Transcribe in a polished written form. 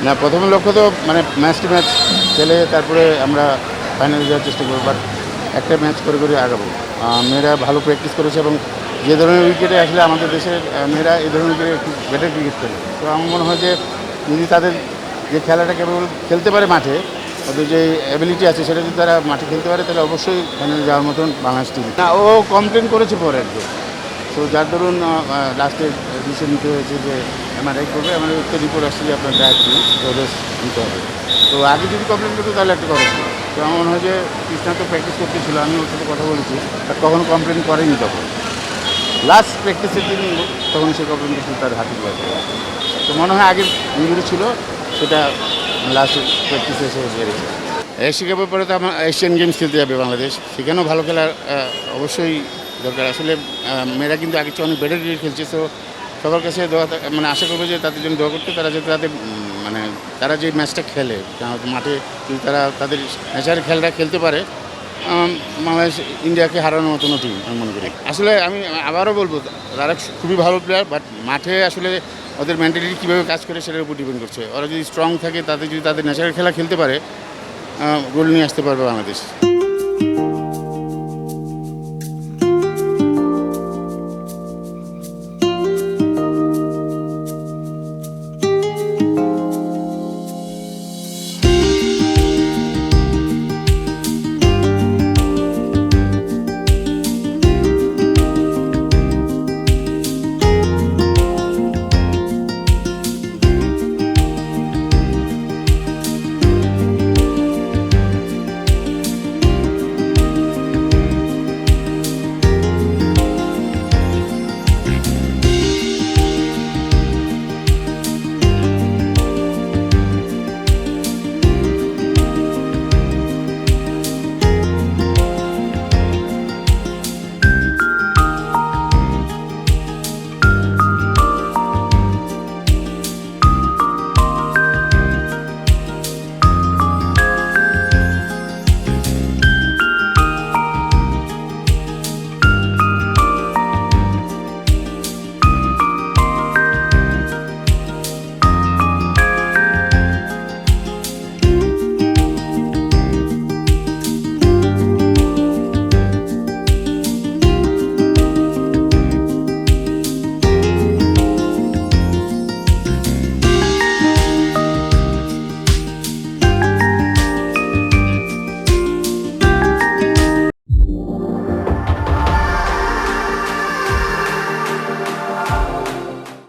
না, প্রথম লক্ষ্য তো মানে ম্যাচ খেলে তারপরে আমরা ফাইনালে যাওয়ার চেষ্টা করবো, বাট একটা ম্যাচ করে করে আগাবো। মেয়েরা ভালো প্র্যাকটিস করেছে এবং যে ধরনের উইকেটে আসলে আমাদের দেশের মেয়েরা এই ধরনের উইকেটে একটু বেটার ক্রিকেট খেলে। তো আমার মনে হয় যে যদি তাদের যে খেলাটা কেবল খেলতে পারে মাঠে, ওদের যে অ্যাবিলিটি আছে সেটা যদি তারা মাঠে খেলতে পারে, তাহলে অবশ্যই ফাইনালে যাওয়ার মতন বাংলাদেশ টিম। না, ও কমপ্লেন করেছে পরে একদম। তো যার দরুন লাস্টে ডিসিশন নিতে হয়েছে যে এমআরআই করবে। এমআরআই একটা রিপোর্ট আসছে যে আপনার ডায়েট রেস্ট নিতে হবে। তো আগে যদি কমপ্লেন করতো তাহলে একটা কথা ছিল। তো আমার মনে হয় যে কৃষ্ণা তো প্র্যাকটিস করতেছিল, আমি ওর সাথে কথা বলেছি, আর কখনো কমপ্লেন করেনি তখন। লাস্ট প্র্যাকটিসের দিন তখন সে কমপ্লেন করছিল তার হাতে বাজে। তো মনে হয় আগের ইঞ্জুরি ছিল, সেটা লাস্ট প্র্যাকটিসে এসে বেড়েছে। এশিয়া কাপের পরে তো আমার এশিয়ান গেমস খেলতে যাবে বাংলাদেশ, সেখানেও ভালো খেলার অবশ্যই দরকার। আসলে মেয়েরা কিন্তু আগের চেয়ে অনেক বেটার ক্রিকেট খেলছে। তো সবার কাছে দোয়া মানে আশা করবো যে তাদের জন্য দোয়া করতে, তারা যাতে তাদের মানে তারা যে ম্যাচটা খেলে মাঠে, যদি তারা তাদের ন্যাচারাল খেলাটা খেলতে পারে, বাংলাদেশ ইন্ডিয়াকে হারানোর মতনও টিম আমি মনে করি। আসলে আমি আবারও বলবো, তারা খুবই ভালো প্লেয়ার, বাট মাঠে আসলে ওদের মেন্টালিটি কীভাবে কাজ করে সেটার উপর ডিপেন্ড করছে। ওরা যদি স্ট্রং থাকে, তাদের যদি তাদের ন্যাচারাল খেলা খেলতে পারে, গোল নিয়ে আসতে পারবে বাংলাদেশ।